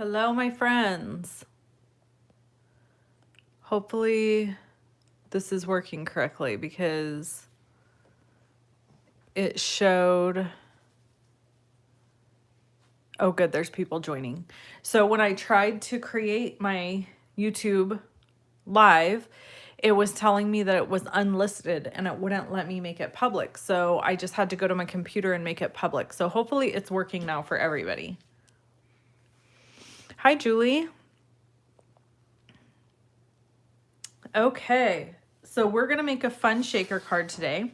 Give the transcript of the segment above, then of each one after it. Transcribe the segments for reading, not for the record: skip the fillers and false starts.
Hello, my friends. Hopefully this is working correctly because it showed. Oh, good. There's people joining. So when I tried to create my YouTube live, it was telling me that it was unlisted and it wouldn't let me make it public. So I just had to go to my computer and make it public. So hopefully it's working now for everybody. Hi, Julie. Okay, so we're going to make a fun shaker card today.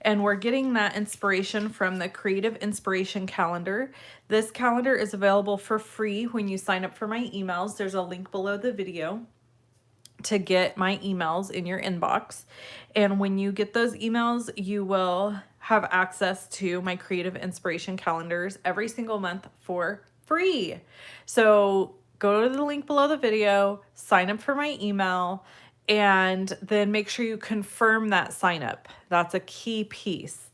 And we're getting that inspiration from the Creative Inspiration Calendar. This calendar is available for free when you sign up for my emails. There's a link below the video to get my emails in your inbox. And when you get those emails, you will have access to my Creative Inspiration Calendars every single month for free. So go to the link below the video, sign up for my email, and then make sure you confirm that sign up. That's a key piece.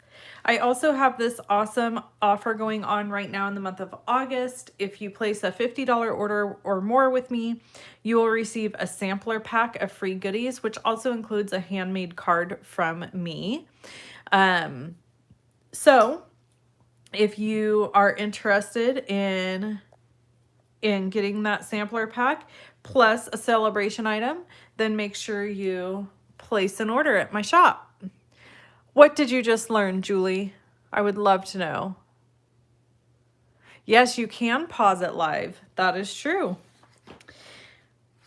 I also have this awesome offer going on right now in the month of August. If you place a $50 order or more with me, you will receive a sampler pack of free goodies, which also includes a handmade card from me. So if you are interested in getting that sampler pack plus a celebration item, then make sure you place an order at my shop. What did you just learn, Julie? I would love to know. Yes, you can pause it live. That is true.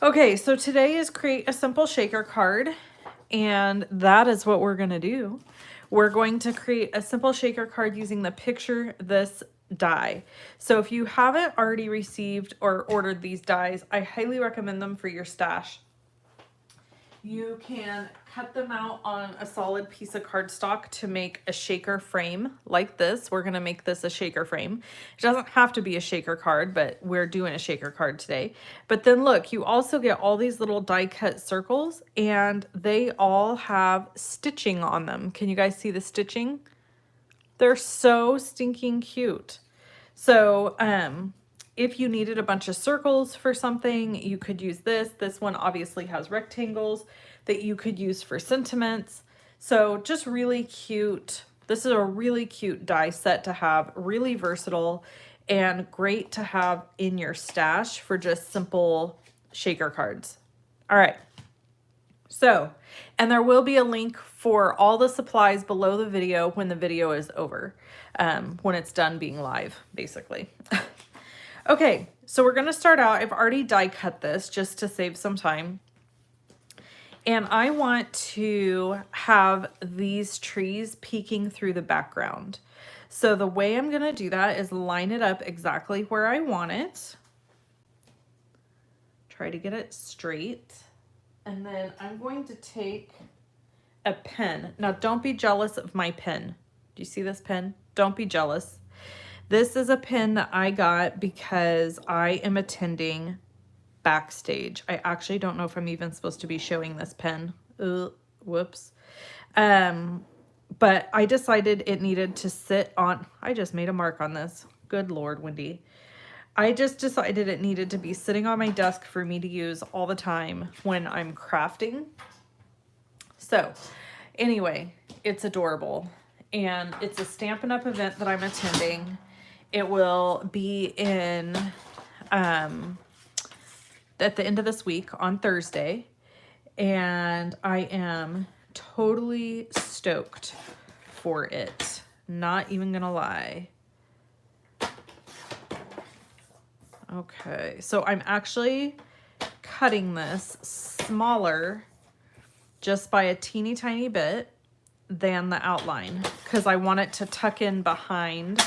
Okay, so today is create a simple shaker card, and that is what we're going to do. We're going to create a simple shaker card using the Picture This die. So if you haven't already received or ordered these dies, I highly recommend them for your stash. You can cut them out on a solid piece of cardstock to make a shaker frame like this. We're going to make this a shaker frame. It doesn't have to be a shaker card, but we're doing a shaker card today. But then look, you also get all these little die cut circles, and they all have stitching on them. Can you guys see the stitching? They're so stinking cute. So, if you needed a bunch of circles for something, you could use this. This one obviously has rectangles that you could use for sentiments. So just really cute. This is a really cute die set to have, really versatile and great to have in your stash for just simple shaker cards. All right. So, and there will be a link for all the supplies below the video when the video is over, when it's done being live, basically. Okay, so we're going to start out. I've already die cut this just to save some time. And I want to have these trees peeking through the background. So the way I'm going to do that is line it up exactly where I want it. Try to get it straight. And then I'm going to take a pen. Now don't be jealous of my pen. Do you see this pen? Don't be jealous. This is a pen that I got because I am attending Backstage. I actually don't know if I'm even supposed to be showing this pen. Whoops. But I decided it needed to sit on, I just made a mark on this. Good Lord, Wendy. I just decided it needed to be sitting on my desk for me to use all the time when I'm crafting. So anyway, it's adorable. And it's a Stampin' Up event that I'm attending. It will be in at the end of this week on Thursday. And I am totally stoked for it. Not even gonna lie. Okay, so I'm actually cutting this smaller just by a teeny tiny bit than the outline because I want it to tuck in behind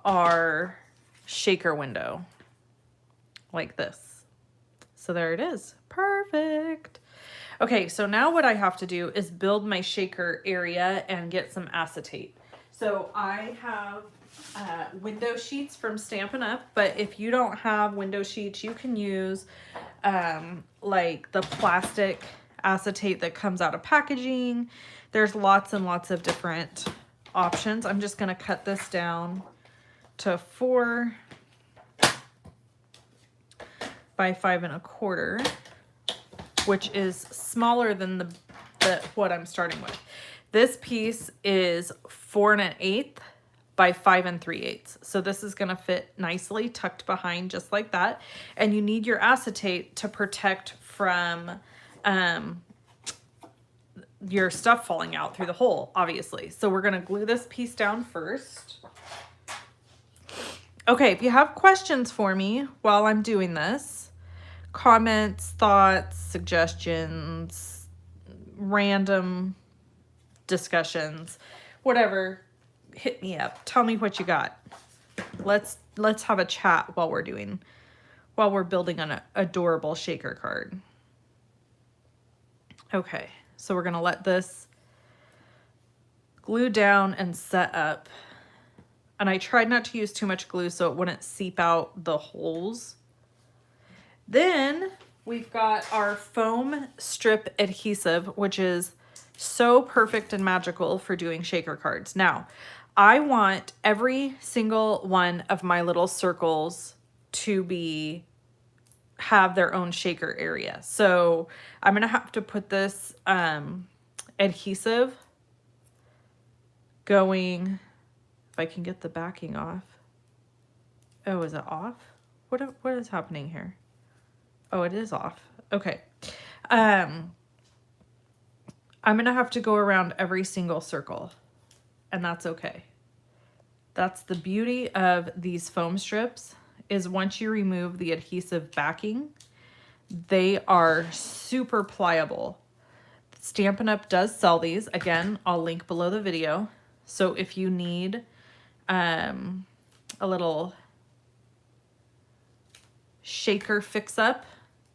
our shaker window like this. So there it is. Perfect. Okay, so now what I have to do is build my shaker area and get some acetate. So I have window sheets from Stampin' Up, but if you don't have window sheets, you can use like the plastic acetate that comes out of packaging. There's lots and lots of different options. I'm just going to cut this down to 4 by 5 1/4, which is smaller than the what I'm starting with. This piece is 4 1/8 by 5 3/8. So this is gonna fit nicely tucked behind just like that. And you need your acetate to protect from your stuff falling out through the hole, obviously. So we're gonna glue this piece down first. Okay, if you have questions for me while I'm doing this, comments, thoughts, suggestions, random discussions, whatever, hit me up. Tell me what you got. Let's have a chat while we're building an adorable shaker card. Okay, so we're gonna let this glue down and set up. And I tried not to use too much glue so it wouldn't seep out the holes. Then we've got our foam strip adhesive, which is so perfect and magical for doing shaker cards. Now, I want every single one of my little circles to have their own shaker area. So I'm gonna have to put this adhesive going, if I can get the backing off. Oh, is it off? What is happening here? Oh, it is off. Okay. I'm gonna have to go around every single circle, and that's okay. That's the beauty of these foam strips, is once you remove the adhesive backing, they are super pliable. Stampin' Up! Does sell these. Again, I'll link below the video. So if you need a little shaker fix-up,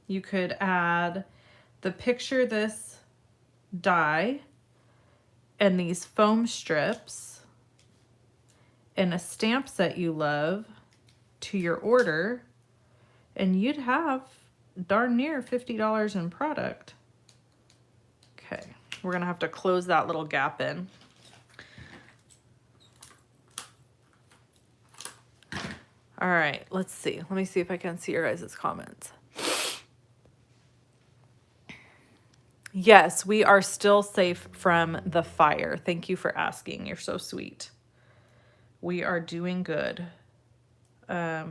you could add the picture this die and these foam strips and a stamp set you love to your order, and you'd have darn near $50 in product. Okay, we're gonna have to close that little gap in. All right, let's see. Let me see if I can see your guys' comments. Yes, we are still safe from the fire. Thank you for asking. You're so sweet. We are doing good. There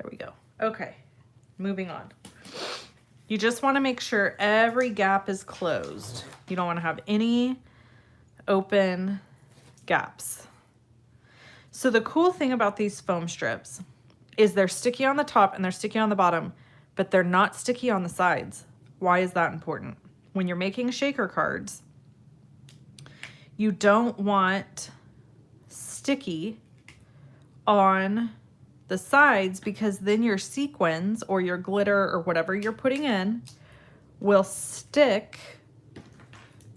we go. Okay, moving on. You just want to make sure every gap is closed. You don't want to have any open gaps. So the cool thing about these foam strips is they're sticky on the top and they're sticky on the bottom, but they're not sticky on the sides. Why is that important? When you're making shaker cards, you don't want sticky on the sides, because then your sequins or your glitter or whatever you're putting in will stick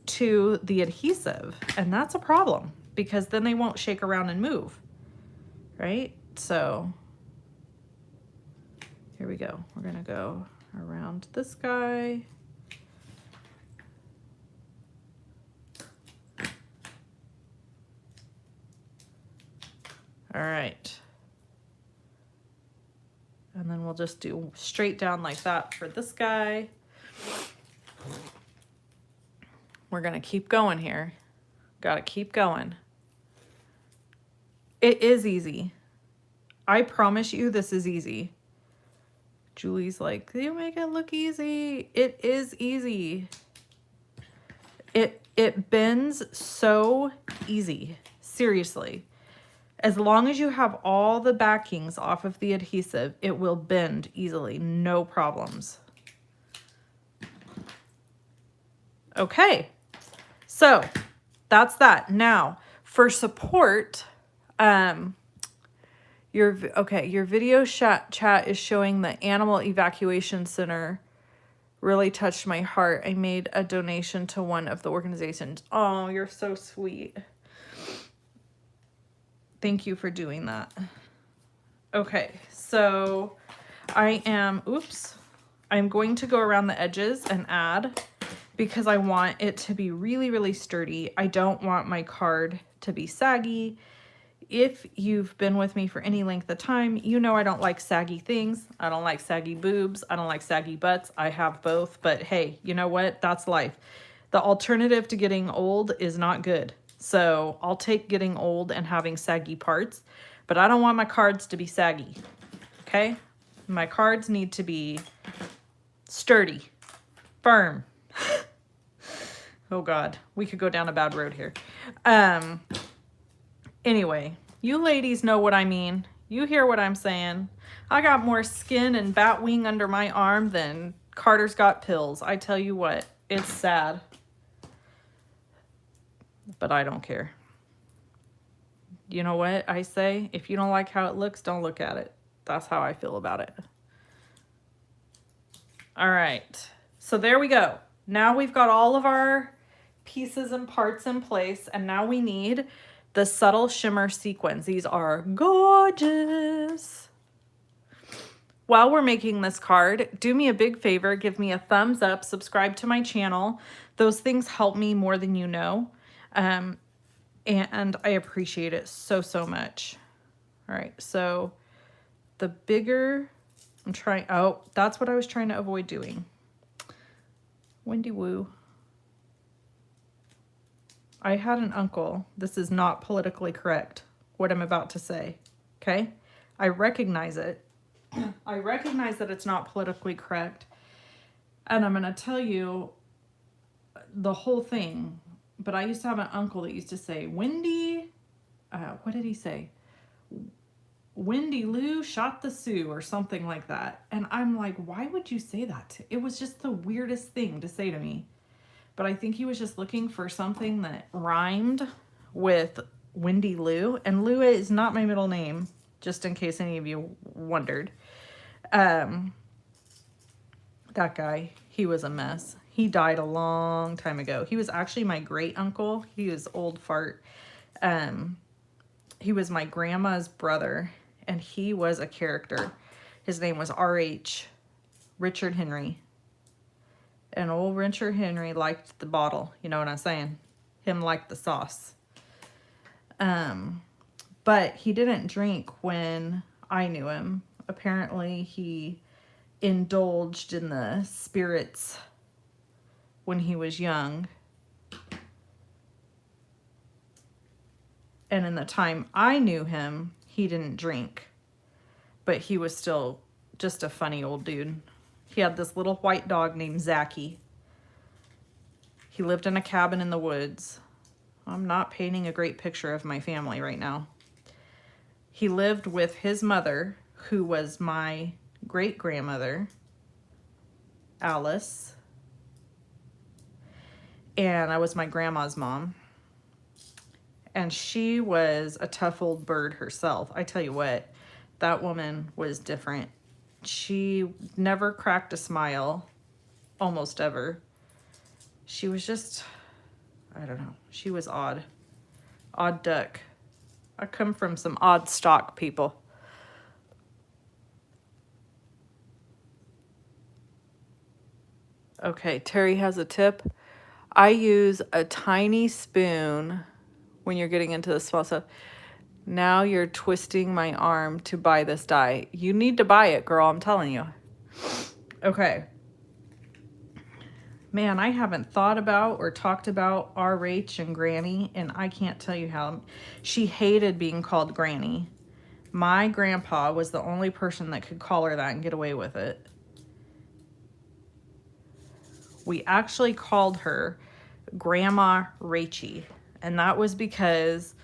to the adhesive, and that's a problem because then they won't shake around and move, right? So here we go. We're gonna go around this guy. All right. And then we'll just do straight down like that for this guy. We're gonna keep going here. Gotta keep going. It is easy. I promise you this is easy. Julie's like, you make it look easy. It is easy. It bends so easy. Seriously. As long as you have all the backings off of the adhesive, it will bend easily, no problems. Okay, so that's that. Now, for support, your video chat is showing the Animal Evacuation Center really touched my heart. I made a donation to one of the organizations. Oh, you're so sweet. Thank you for doing that. Okay, so I'm going to go around the edges and add, because I want it to be really, really sturdy. I don't want my card to be saggy. If you've been with me for any length of time, you know I don't like saggy things. I don't like saggy boobs. I don't like saggy butts. I have both, but hey, you know what? That's life. The alternative to getting old is not good. So I'll take getting old and having saggy parts, but I don't want my cards to be saggy, okay? My cards need to be sturdy, firm. Oh God, we could go down a bad road here. Anyway, you ladies know what I mean. You hear what I'm saying. I got more skin and bat wing under my arm than Carter's got pills. I tell you what, it's sad. But I don't care. You know what I say? If you don't like how it looks, don't look at it. That's how I feel about it. All right, so there we go. Now we've got all of our pieces and parts in place, and now we need the subtle shimmer sequins. These are gorgeous. While we're making this card, do me a big favor, give me a thumbs up, subscribe to my channel. Those things help me more than you know. And I appreciate it so, so much. All right, so the bigger, I'm trying, oh, that's what I was trying to avoid doing. Wendy Woo. I had an uncle. This is not politically correct, what I'm about to say, okay? I recognize it. I recognize that it's not politically correct. And I'm going to tell you the whole thing. But I used to have an uncle that used to say, Wendy, what did he say? Wendy Lou shot the Sioux or something like that. And I'm like, why would you say that? It was just the weirdest thing to say to me. But I think he was just looking for something that rhymed with Wendy Lou. And Lou is not my middle name, just in case any of you wondered. That guy, he was a mess. He died a long time ago. He was actually my great uncle. He was old fart. He was my grandma's brother, and he was a character. His name was R.H. Richard Henry. And old Richard Henry liked the bottle. You know what I'm saying? Him liked the sauce. But he didn't drink when I knew him. Apparently, he indulged in the spirits when he was young. And in the time I knew him, he didn't drink. But he was still just a funny old dude. He had this little white dog named Zachy. He lived in a cabin in the woods. I'm not painting a great picture of my family right now. He lived with his mother, who was my great-grandmother, Alice. And I was my grandma's mom. And she was a tough old bird herself. I tell you what, that woman was different. She never cracked a smile, almost ever. She was just, I don't know, she was odd. Odd duck. I come from some odd stock, people. Okay, Terry has a tip. I use a tiny spoon when you're getting into the small stuff. Now you're twisting my arm to buy this die. You need to buy it, girl, I'm telling you. Okay. Man, I haven't thought about or talked about RH and Granny, and I can't tell you how. She hated being called Granny. My grandpa was the only person that could call her that and get away with it. We actually called her Grandma Rachie, and that was because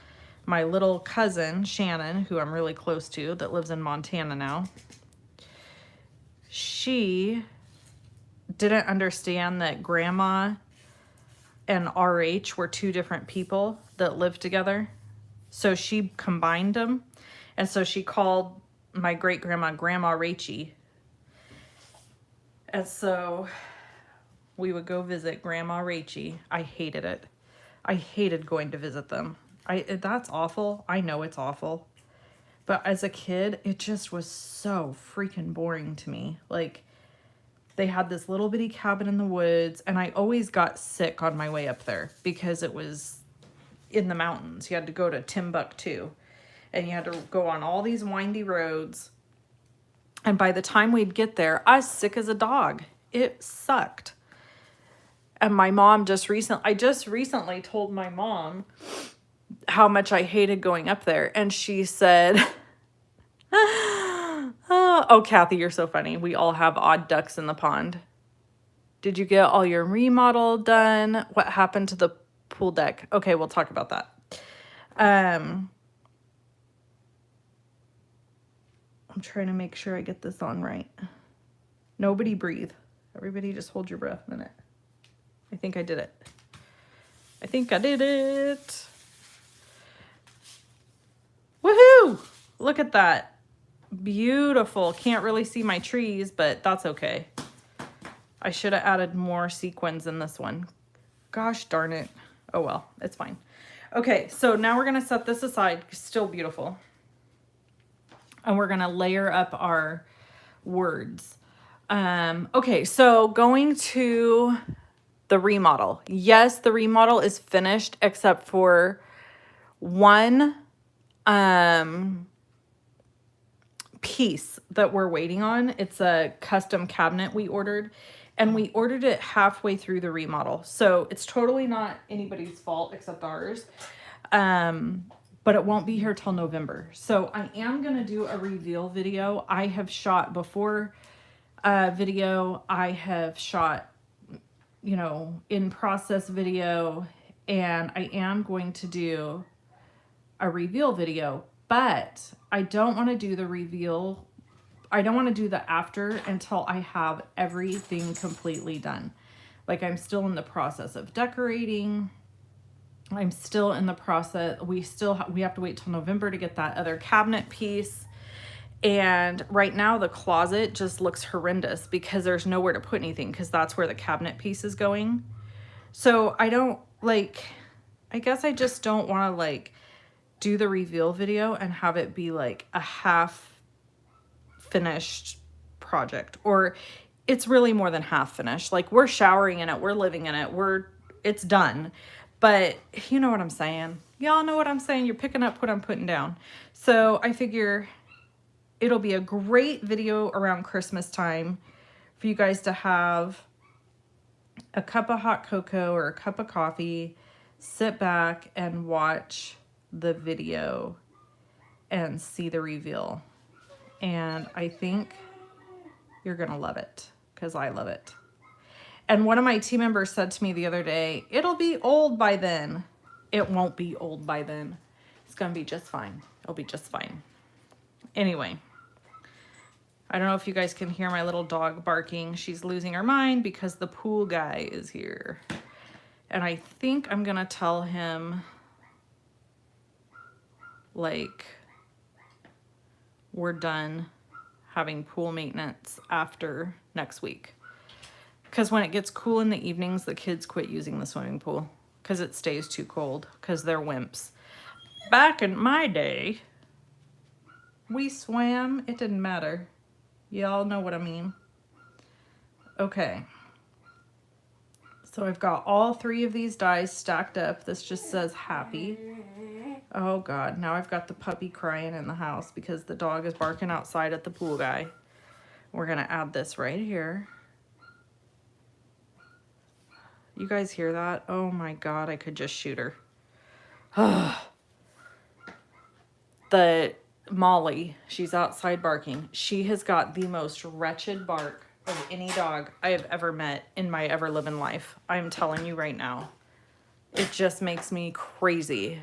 my little cousin, Shannon, who I'm really close to, that lives in Montana now, she didn't understand that Grandma and RH were two different people that lived together. So she combined them. And so she called my great-grandma Grandma Rachie. And so we would go visit Grandma Rachie. I hated it. I hated going to visit them. That's awful. I know it's awful. But as a kid, it just was so freaking boring to me. Like, They had this little bitty cabin in the woods, and I always got sick on my way up there because it was in the mountains. You had to go to Timbuktu, and you had to go on all these windy roads. And by the time we'd get there, I was sick as a dog. It sucked. And my mom I just recently told my mom how much I hated going up there. And she said, oh, Kathy, you're so funny. We all have odd ducks in the pond. Did you get all your remodel done? What happened to the pool deck? Okay, we'll talk about that. I'm trying to make sure I get this on right. Nobody breathe. Everybody just hold your breath a minute. I think I did it. I think I did it. Woohoo! Look at that. Beautiful. Can't really see my trees, but that's okay. I should have added more sequins in this one. Gosh darn it. Oh well, it's fine. Okay, so now we're going to set this aside. Still beautiful. And we're going to layer up our words. Okay, so going to the remodel. Yes, the remodel is finished except for one piece that we're waiting on. It's a custom cabinet we ordered, and we ordered it halfway through the remodel. So it's totally not anybody's fault except ours. But it won't be here till November. So I am going to do a reveal video. I have shot before video. I have shot, you know, in process video, and I am going to do a reveal video, but I don't want to do the reveal. I don't want to do the after until I have everything completely done. Like, I'm still in the process of decorating. I'm still in the process. We have to wait till November to get that other cabinet piece. And right now the closet just looks horrendous because there's nowhere to put anything, because that's where the cabinet piece is going. So I don't I guess I just don't want to do the reveal video and have it be like a half finished project, or it's really more than half finished. Like, we're showering in it, we're living in it, it's done. But you know what I'm saying. Y'all know what I'm saying. You're picking up what I'm putting down. So I figure it'll be a great video around Christmas time for you guys to have a cup of hot cocoa or a cup of coffee, sit back and watch the video and see the reveal. And I think you're gonna love it, because I love it. And one of my team members said to me the other day, it'll be old by then. It won't be old by then. It's gonna be just fine. It'll be just fine. Anyway, I don't know if you guys can hear my little dog barking. She's losing her mind because the pool guy is here. And I think I'm gonna tell him, we're done having pool maintenance after next week. Because when it gets cool in the evenings, the kids quit using the swimming pool because it stays too cold, because they're wimps. Back in my day, we swam. It didn't matter. Y'all know what I mean. Okay. So I've got all 3 of these dies stacked up. This just says happy. Oh God, now I've got the puppy crying in the house because the dog is barking outside at the pool guy. We're gonna add this right here. You guys hear that? Oh my God, I could just shoot her. The Molly, she's outside barking. She has got the most wretched bark of any dog I have ever met in my ever living life. I'm telling you right now. It just makes me crazy.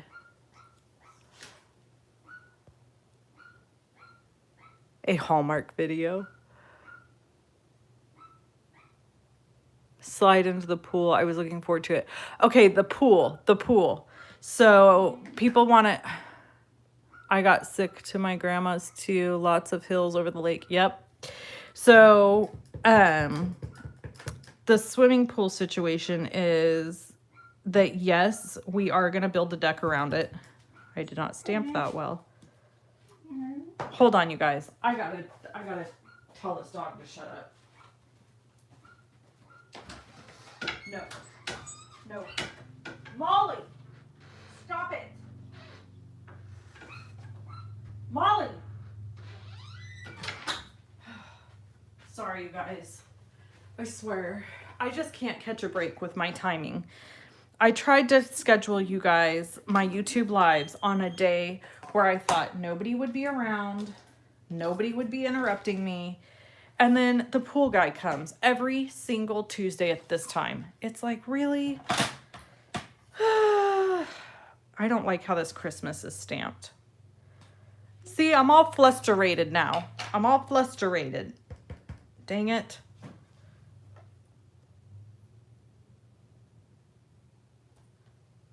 A Hallmark video. Slide into the pool. I was looking forward to it. Okay, the pool. So people want to... I got sick to my grandma's too. Lots of hills over the lake. Yep. So the swimming pool situation is that, yes, we are going to build a deck around it. I did not stamp that well. Hold on, you guys. I gotta tell this dog to shut up. No. No. Molly! Stop it! Molly! Sorry, you guys. I swear. I just can't catch a break with my timing. I tried to schedule you guys my YouTube lives on a day where I thought nobody would be around, nobody would be interrupting me, and then the pool guy comes every single Tuesday at this time. It's like, really? I don't like how this Christmas is stamped. See, I'm all flustered now. I'm all flustered. Dang it.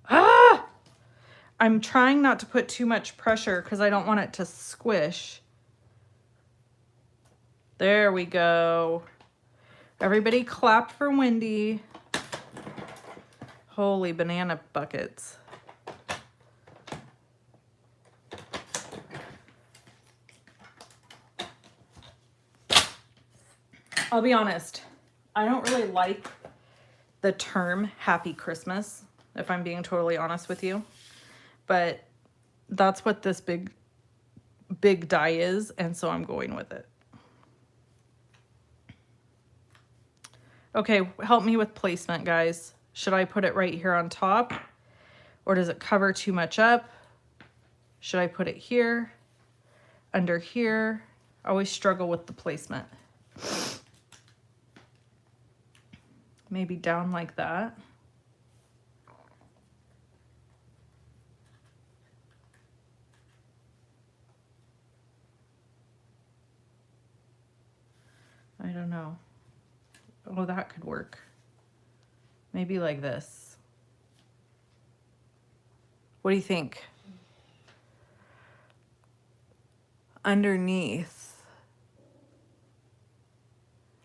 Ah! I'm trying not to put too much pressure because I don't want it to squish. There we go. Everybody clap for Wendy. Holy banana buckets. I'll be honest, I don't really like the term Happy Christmas, if I'm being totally honest with you. But that's what this big die is, and so I'm going with it. Okay, help me with placement, guys. Should I put it right here on top? Or does it cover too much up? Should I put it here? Under here? I always struggle with the placement. Maybe down like that. I don't know. Oh, that could work. Maybe like this. What do you think? Underneath.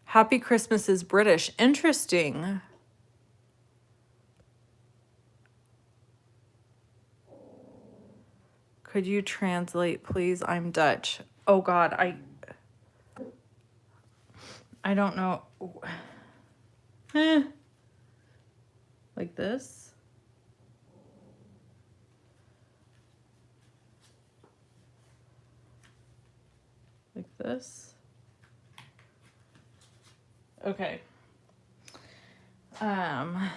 Happy Christmas is British. Interesting. Could you translate, please? I'm Dutch. Oh God, I don't know. Like this. Like this. Okay. I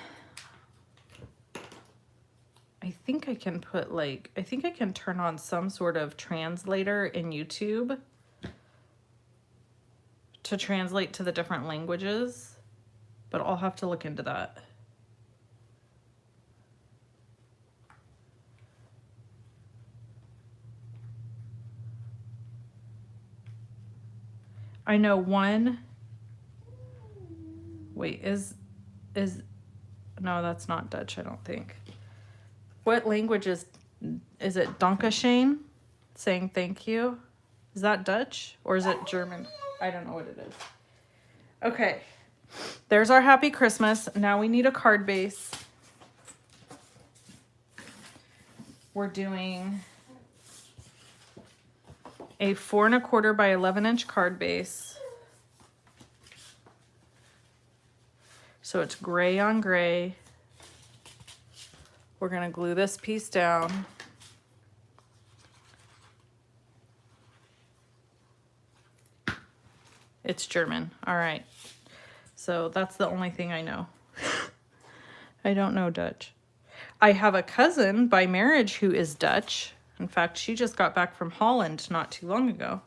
think I can put like, I think I can turn on some sort of translator in YouTube to translate to the different languages, but I'll have to look into that. I know one, wait, no, that's not Dutch, I don't think. What language is it Dankeschön? Saying thank you? Is that Dutch or is it German? I don't know what it is. Okay, there's our Happy Christmas. Now we need a card base. We're doing a 4 1/4 by 11-inch card base. So it's gray on gray. We're gonna glue this piece down. It's German. All right. So that's the only thing I know. I don't know Dutch. I have a cousin by marriage who is Dutch. In fact, she just got back from Holland not too long ago.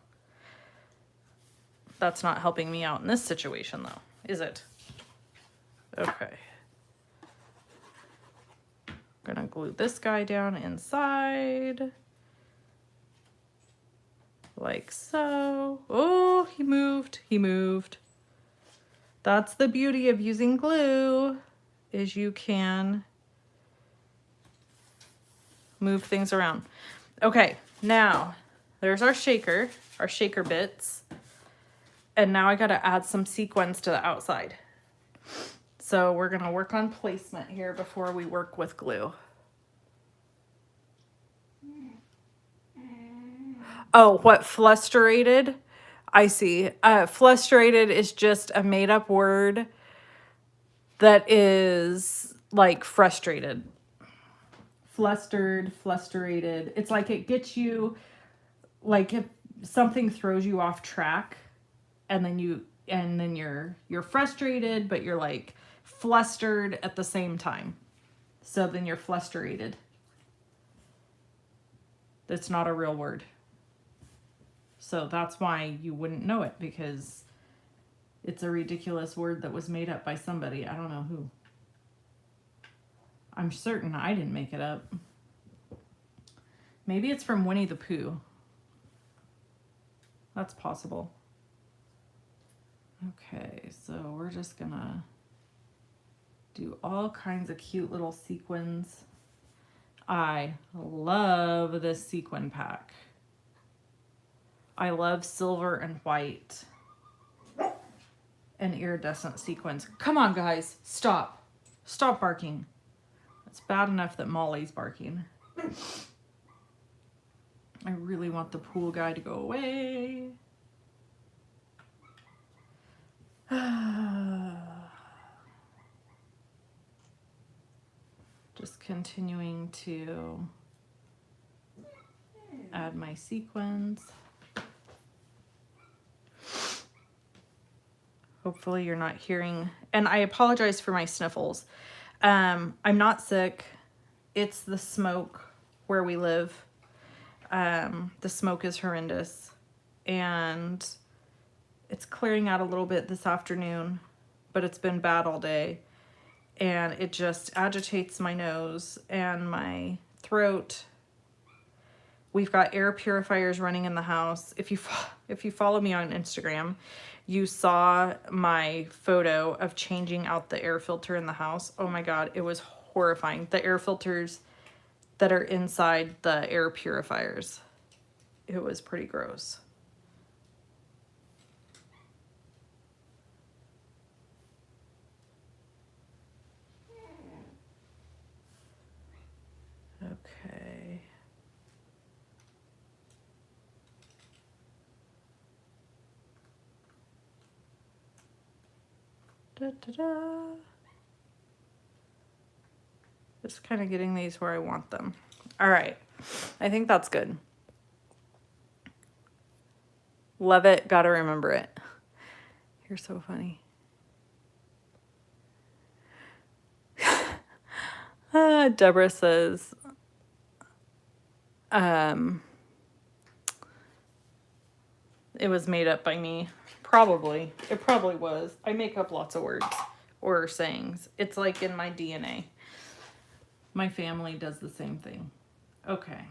That's not helping me out in this situation though, is it? Okay. Gonna glue this guy down inside. Like so. Oh, he moved. He moved. That's the beauty of using glue, is you can move things around. Okay, now there's our shaker bits. And now I gotta add some sequins to the outside. So we're gonna work on placement here before we work with glue. Oh, what flustered? I see. Flustered is just a made up word that is like frustrated. Flustered, flusterated. It's like it gets you, like if something throws you off track and then you're frustrated, but you're like flustered at the same time. So then you're flusterated. That's not a real word. So that's why you wouldn't know it, because it's a ridiculous word that was made up by somebody. I don't know who. I'm certain I didn't make it up. Maybe it's from Winnie the Pooh. That's possible. Okay, so we're just gonna do all kinds of cute little sequins. I love this sequin pack. I love silver and white and iridescent sequins. Come on, guys, stop. Stop barking. It's bad enough that Molly's barking. I really want the pool guy to go away. Just continuing to add my sequins. Hopefully you're not hearing, and I apologize for my sniffles. I'm not sick. It's the smoke where we live. The smoke is horrendous, and it's clearing out a little bit this afternoon, but it's been bad all day, and it just agitates my nose and my throat. We've got air purifiers running in the house. If you follow me on Instagram, you saw my photo of changing out the air filter in the house. Oh my God, it was horrifying. The air filters that are inside the air purifiers. It was pretty gross. Okay. Da, da, da. Just kind of getting these where I want them. All right. I think that's good. Love it. Gotta remember it. You're so funny. Deborah says, it was made up by me. Probably. It probably was. I make up lots of words or sayings. It's like in my DNA. My family does the same thing. Okay,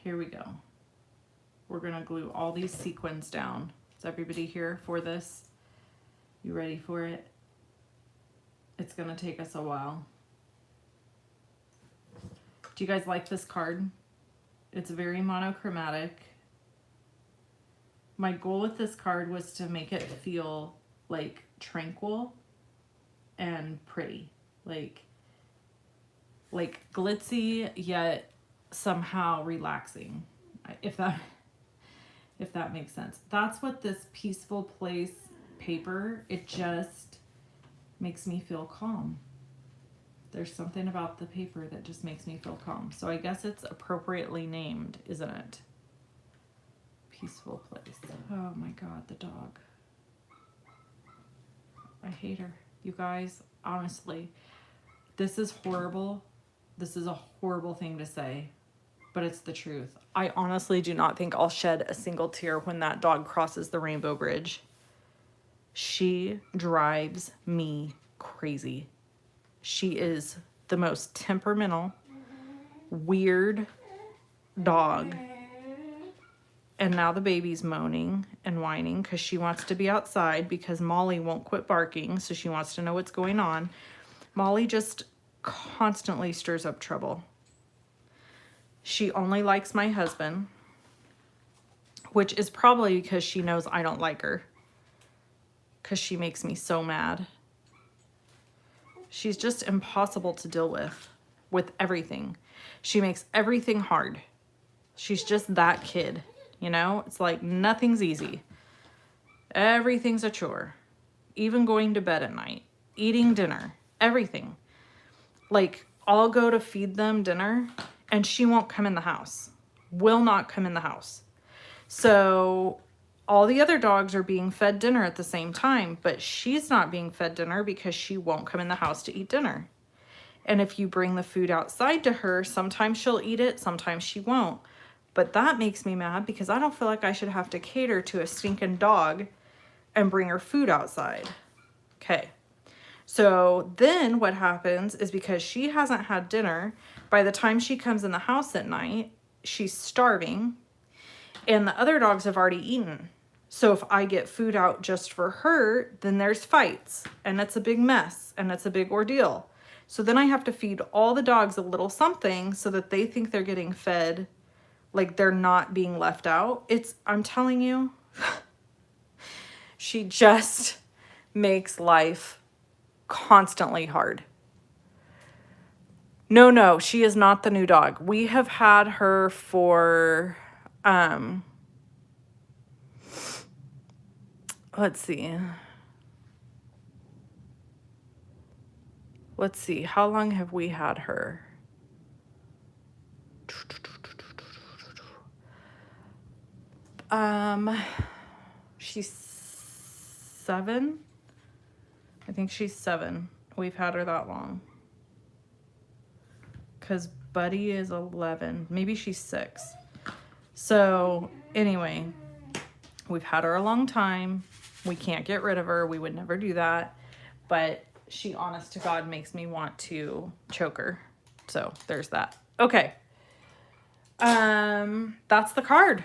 here we go. We're gonna glue all these sequins down. Is everybody here for this? You ready for it? It's gonna take us a while. Do you guys like this card? It's very monochromatic. My goal with this card was to make it feel like tranquil and pretty, like glitzy yet somehow relaxing, if that makes sense. That's what this Peaceful Place paper, it just makes me feel calm. There's something about the paper that just makes me feel calm. So I guess it's appropriately named, isn't it? Peaceful Place. Oh my God, the dog. I hate her. You guys, honestly, this is horrible. This is a horrible thing to say, but it's the truth. I honestly do not think I'll shed a single tear when that dog crosses the Rainbow Bridge. She drives me crazy. She is the most temperamental, weird dog. And now the baby's moaning and whining because she wants to be outside because Molly won't quit barking, so she wants to know what's going on. Molly just constantly stirs up trouble. She only likes my husband, which is probably because she knows I don't like her, because she makes me so mad. She's just impossible to deal with everything. She makes everything hard. She's just that kid, you know? It's like nothing's easy. Everything's a chore. Even going to bed at night, eating dinner, everything. Like, I'll go to feed them dinner and she won't come in the house. Will not come in the house. So all the other dogs are being fed dinner at the same time, but she's not being fed dinner because she won't come in the house to eat dinner. And if you bring the food outside to her, sometimes she'll eat it, sometimes she won't. But that makes me mad because I don't feel like I should have to cater to a stinking dog and bring her food outside. Okay. So then what happens is, because she hasn't had dinner, by the time she comes in the house at night, she's starving and the other dogs have already eaten. So if I get food out just for her, then there's fights and it's a big mess and it's a big ordeal. So then I have to feed all the dogs a little something so that they think they're getting fed, like they're not being left out. I'm telling you, she just makes life constantly hard. No, she is not the new dog. We have had her for, let's see. How long have we had her? She's 7. I think she's 7. We've had her that long. Because Buddy is 11. Maybe she's 6. So anyway, we've had her a long time. We can't get rid of her. We would never do that. But she, honest to God, makes me want to choke her. So there's that. Okay. That's the card.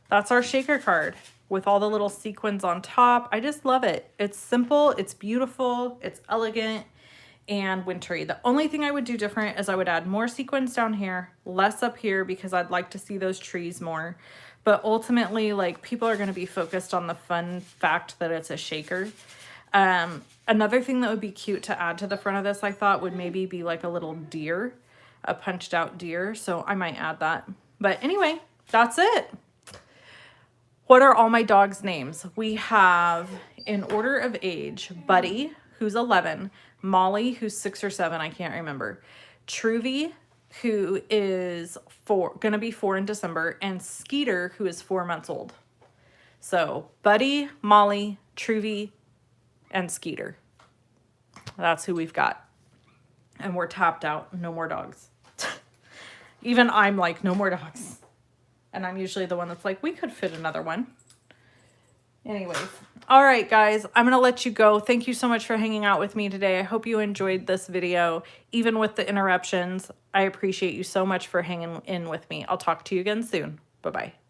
That's our shaker card with all the little sequins on top. I just love it. It's simple, it's beautiful, it's elegant and wintry. The only thing I would do different is I would add more sequins down here, less up here, because I'd like to see those trees more. But ultimately, like, people are going to be focused on the fun fact that it's a shaker. Another thing that would be cute to add to the front of this, I thought, would maybe be like a little deer, a punched out deer. So I might add that. But anyway, that's it. What are all my dogs' names? We have, in order of age, Buddy, who's 11, Molly, who's 6 or 7, I can't remember, Truvy, who is gonna be 4 in December, and Skeeter, who is 4 months old. So Buddy, Molly, Truvy, and Skeeter. That's who we've got. And we're tapped out. No more dogs. Even I'm like, no more dogs. And I'm usually the one that's like, we could fit another one. Anyways. All right, guys. I'm going to let you go. Thank you so much for hanging out with me today. I hope you enjoyed this video. Even with the interruptions, I appreciate you so much for hanging in with me. I'll talk to you again soon. Bye-bye.